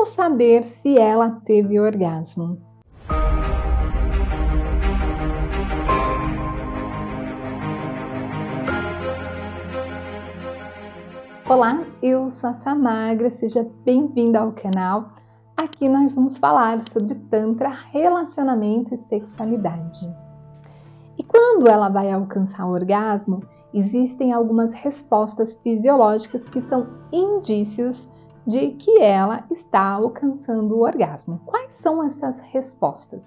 Como saber se ela teve orgasmo? Olá, eu sou a Samagra, seja bem-vinda ao canal. Aqui nós vamos falar sobre Tantra, relacionamento e sexualidade. E quando ela vai alcançar o orgasmo, existem algumas respostas fisiológicas que são indícios de que ela está alcançando o orgasmo. Quais são essas respostas?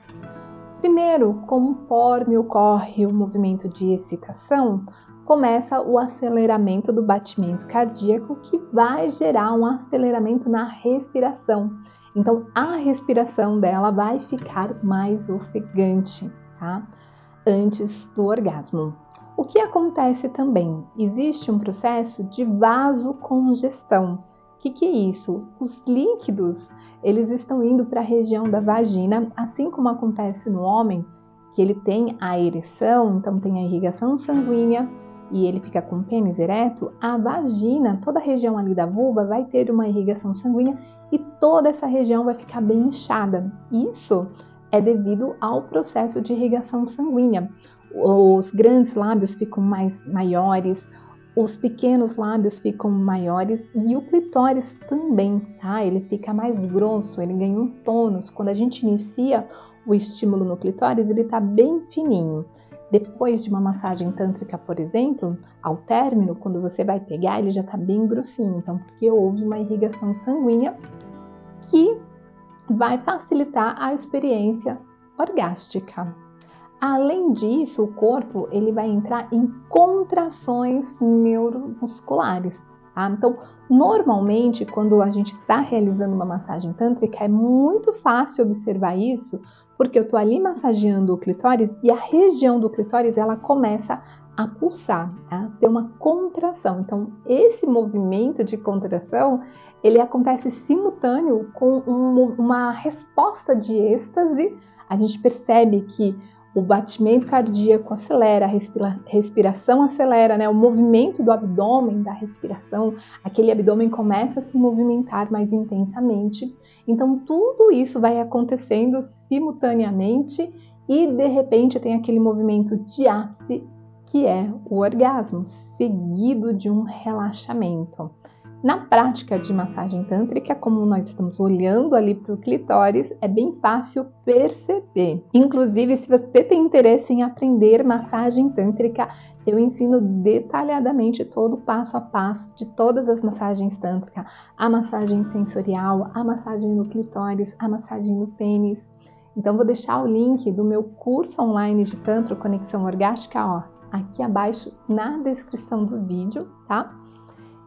Primeiro, conforme ocorre o movimento de excitação, começa o aceleramento do batimento cardíaco, que vai gerar um aceleramento na respiração. Então, a respiração dela vai ficar mais ofegante, tá? Antes do orgasmo. O que acontece também? Existe um processo de vasocongestão. O que é isso? Os líquidos, eles estão indo para a região da vagina, assim como acontece no homem, que ele tem a ereção, então tem a irrigação sanguínea e ele fica com o pênis ereto. A vagina, toda a região ali da vulva vai ter uma irrigação sanguínea e toda essa região vai ficar bem inchada. Isso é devido ao processo de irrigação sanguínea. Os grandes lábios ficam maiores, os pequenos lábios ficam maiores e o clitóris também, tá? Ele fica mais grosso, ele ganha um tônus. Quando a gente inicia o estímulo no clitóris, ele tá bem fininho. Depois de uma massagem tântrica, por exemplo, ao término, quando você vai pegar, ele já tá bem grossinho. Então, porque houve uma irrigação sanguínea que vai facilitar a experiência orgástica. Além disso, o corpo ele vai entrar em contrações neuromusculares. Tá? Então, normalmente, quando a gente está realizando uma massagem tântrica, é muito fácil observar isso, porque eu estou ali massageando o clitóris e a região do clitóris ela começa a pulsar, a ter uma contração. Então, esse movimento de contração ele acontece simultâneo com uma resposta de êxtase. A gente percebe que o batimento cardíaco acelera, a respiração acelera, né? O movimento do abdômen, da respiração, aquele abdômen começa a se movimentar mais intensamente. Então, tudo isso vai acontecendo simultaneamente e, de repente, tem aquele movimento de ápice, que é o orgasmo, seguido de um relaxamento. Na prática de massagem tântrica, como nós estamos olhando ali para o clitóris, é bem fácil perceber. Inclusive, se você tem interesse em aprender massagem tântrica, eu ensino detalhadamente todo o passo a passo de todas as massagens tântricas. A massagem sensorial, a massagem no clitóris, a massagem no pênis. Então, vou deixar o link do meu curso online de Tantra Conexão Orgástica, ó, aqui abaixo na descrição do vídeo, tá?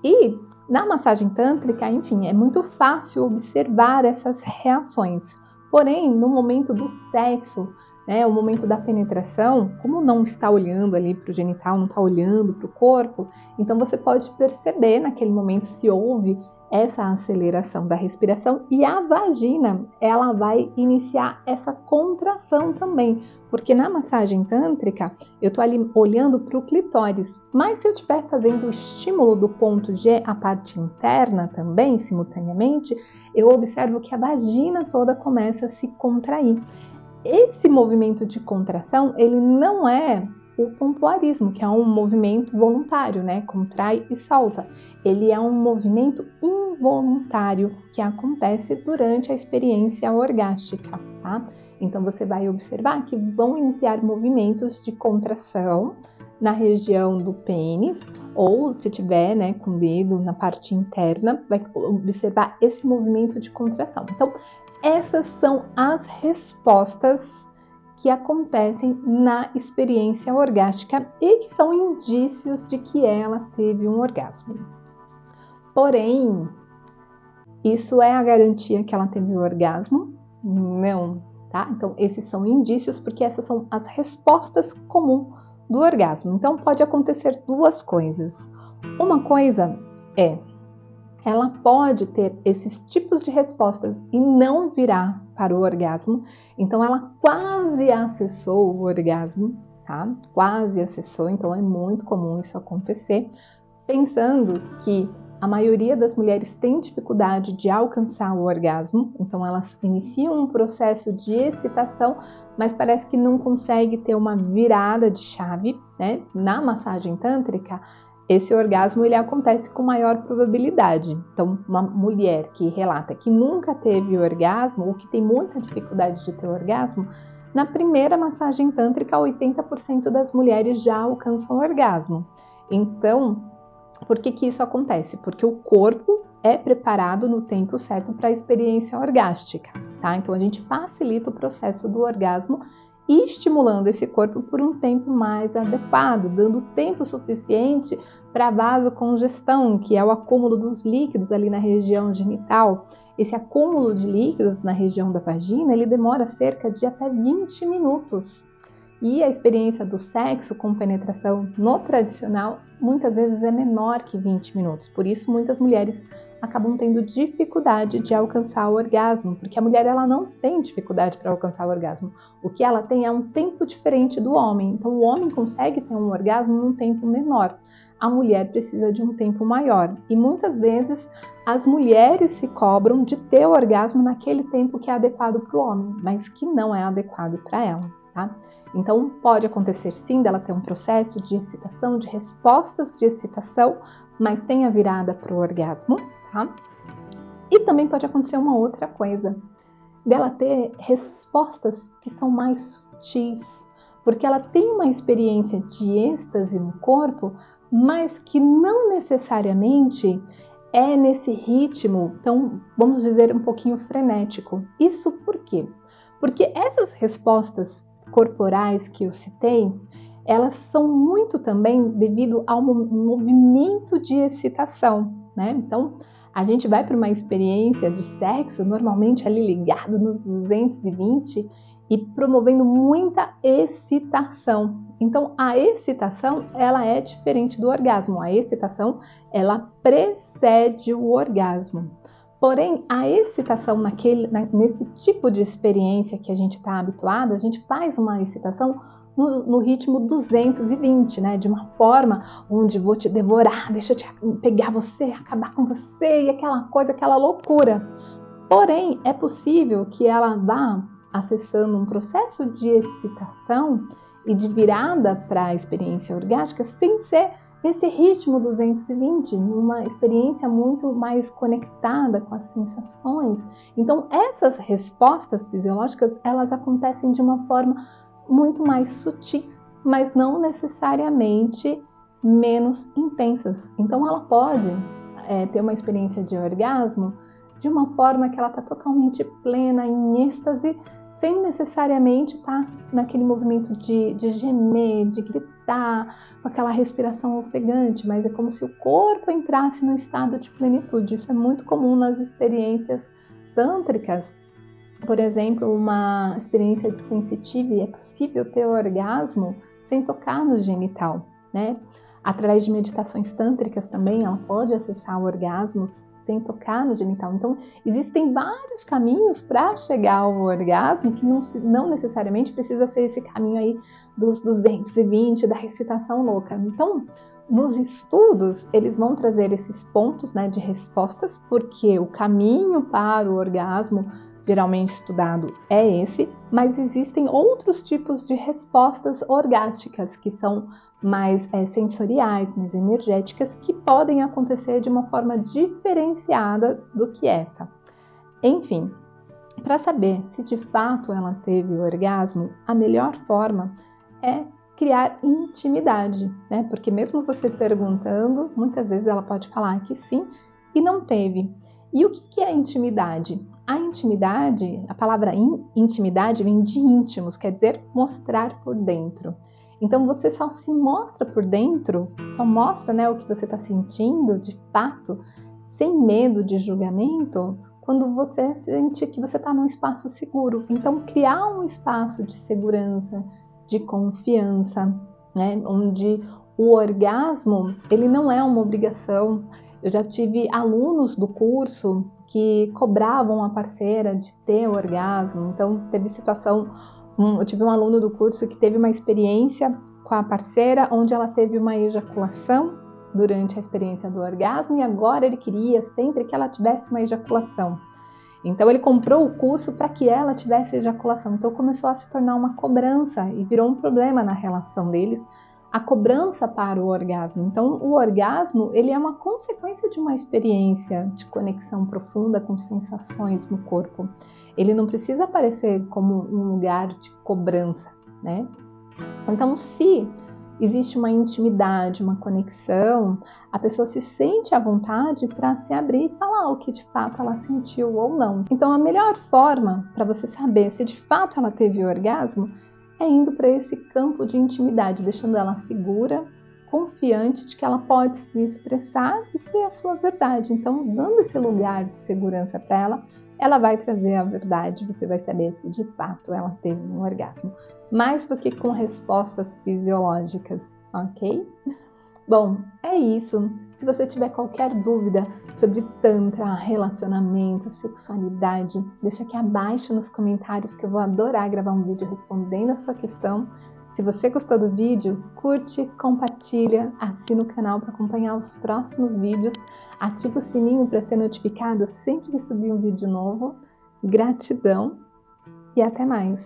E na massagem tântrica, enfim, é muito fácil observar essas reações. Porém, no momento do sexo, né, o momento da penetração, como não está olhando ali para o genital, não está olhando para o corpo, então você pode perceber naquele momento se houve essa aceleração da respiração e a vagina, ela vai iniciar essa contração também, porque na massagem tântrica eu estou ali olhando para o clitóris, mas se eu estiver fazendo o estímulo do ponto G, a parte interna também, simultaneamente, eu observo que a vagina toda começa a se contrair. Esse movimento de contração, ele não é o pompoarismo, que é um movimento voluntário, né? Contrai e solta. Ele é um movimento involuntário que acontece durante a experiência orgástica, tá? Então você vai observar que vão iniciar movimentos de contração na região do pênis, ou se tiver, né, com o dedo na parte interna, vai observar esse movimento de contração. Então, essas são as respostas que acontecem na experiência orgástica e que são indícios de que ela teve um orgasmo. Porém, isso é a garantia que ela teve o orgasmo? Não, tá? Então, esses são indícios porque essas são as respostas comuns do orgasmo. Então, pode acontecer duas coisas. Uma coisa é, ela pode ter esses tipos de respostas e não virar para o orgasmo. Então, ela quase acessou o orgasmo, tá? Quase acessou, então é muito comum isso acontecer, pensando que a maioria das mulheres tem dificuldade de alcançar o orgasmo, então elas iniciam um processo de excitação, mas parece que não consegue ter uma virada de chave, né? Na massagem tântrica, esse orgasmo ele acontece com maior probabilidade. Então, uma mulher que relata que nunca teve orgasmo ou que tem muita dificuldade de ter orgasmo, na primeira massagem tântrica, 80% das mulheres já alcançam orgasmo. Então, por que isso acontece? Porque o corpo é preparado no tempo certo para a experiência orgástica, tá? Então, a gente facilita o processo do orgasmo e estimulando esse corpo por um tempo mais adequado, dando tempo suficiente para vasocongestão, que é o acúmulo dos líquidos ali na região genital. Esse acúmulo de líquidos na região da vagina, ele demora cerca de até 20 minutos. E a experiência do sexo com penetração no tradicional muitas vezes é menor que 20 minutos. Por isso, muitas mulheres acabam tendo dificuldade de alcançar o orgasmo, porque a mulher ela não tem dificuldade para alcançar o orgasmo. O que ela tem é um tempo diferente do homem. Então, o homem consegue ter um orgasmo num tempo menor. A mulher precisa de um tempo maior. E muitas vezes as mulheres se cobram de ter o orgasmo naquele tempo que é adequado para o homem, mas que não é adequado para ela, tá? Então, pode acontecer sim dela ter um processo de excitação, de respostas de excitação, mas sem a virada para o orgasmo, tá? E também pode acontecer uma outra coisa, dela ter respostas que são mais sutis, porque ela tem uma experiência de êxtase no corpo, mas que não necessariamente é nesse ritmo, então, vamos dizer, um pouquinho frenético. Isso por quê? Porque essas respostas corporais que eu citei, elas são muito também devido ao movimento de excitação, né? Então, a gente vai para uma experiência de sexo, normalmente ali ligado nos 220 e promovendo muita excitação. Então, a excitação, ela é diferente do orgasmo. A excitação, ela precede o orgasmo. Porém, a excitação nesse tipo de experiência que a gente está habituado, a gente faz uma excitação no ritmo 220, né? De uma forma onde vou te devorar, deixa eu pegar você, acabar com você e aquela coisa, aquela loucura. Porém, é possível que ela vá acessando um processo de excitação e de virada para a experiência orgástica sem ser nesse ritmo 220, numa experiência muito mais conectada com as sensações. Então, essas respostas fisiológicas, elas acontecem de uma forma muito mais sutis, mas não necessariamente menos intensas. Então, ela pode ter uma experiência de orgasmo de uma forma que ela está totalmente plena, em êxtase, sem necessariamente estar naquele movimento de gemer, de gritar, com aquela respiração ofegante, mas é como se o corpo entrasse no estado de plenitude. Isso é muito comum nas experiências tântricas. Por exemplo, uma experiência de sensitive, é possível ter orgasmo sem tocar no genital, né? Através de meditações tântricas também, ela pode acessar orgasmos sem tocar no genital. Então, existem vários caminhos para chegar ao orgasmo, que não necessariamente precisa ser esse caminho aí dos 220, da excitação louca. Então, nos estudos, eles vão trazer esses pontos, né, de respostas, porque o caminho para o orgasmo geralmente estudado é esse, mas existem outros tipos de respostas orgásticas que são mais sensoriais, mais energéticas, que podem acontecer de uma forma diferenciada do que essa. Enfim, para saber se de fato ela teve o orgasmo, a melhor forma é criar intimidade, né? Porque mesmo você perguntando, muitas vezes ela pode falar que sim e não teve. E o que é intimidade? A intimidade, a palavra intimidade vem de íntimos, quer dizer mostrar por dentro. Então você só se mostra por dentro, só mostra, né, o que você está sentindo de fato, sem medo de julgamento, quando você sente que você está num espaço seguro. Então criar um espaço de segurança, de confiança, né, onde o orgasmo ele não é uma obrigação. Eu já tive alunos do curso que cobravam a parceira de ter orgasmo. Então, teve situação, eu tive um aluno do curso que teve uma experiência com a parceira onde ela teve uma ejaculação durante a experiência do orgasmo e agora ele queria sempre que ela tivesse uma ejaculação. Então ele comprou o curso para que ela tivesse ejaculação. Então começou a se tornar uma cobrança e virou um problema na relação deles, a cobrança para o orgasmo. Então o orgasmo, ele é uma consequência de uma experiência de conexão profunda com sensações no corpo. Ele não precisa aparecer como um lugar de cobrança, né? Então, se existe uma intimidade, uma conexão, a pessoa se sente à vontade para se abrir e falar o que de fato ela sentiu ou não. Então, a melhor forma para você saber se de fato ela teve orgasmo é indo para esse campo de intimidade, deixando ela segura, confiante de que ela pode se expressar e ser a sua verdade. Então, dando esse lugar de segurança para ela, ela vai trazer a verdade, você vai saber se de fato ela teve um orgasmo. Mais do que com respostas fisiológicas, ok? Bom, é isso. Se você tiver qualquer dúvida sobre tantra, relacionamento, sexualidade, deixa aqui abaixo nos comentários que eu vou adorar gravar um vídeo respondendo a sua questão. Se você gostou do vídeo, curte, compartilha, assina o canal para acompanhar os próximos vídeos, ativa o sininho para ser notificado sempre que subir um vídeo novo. Gratidão e até mais!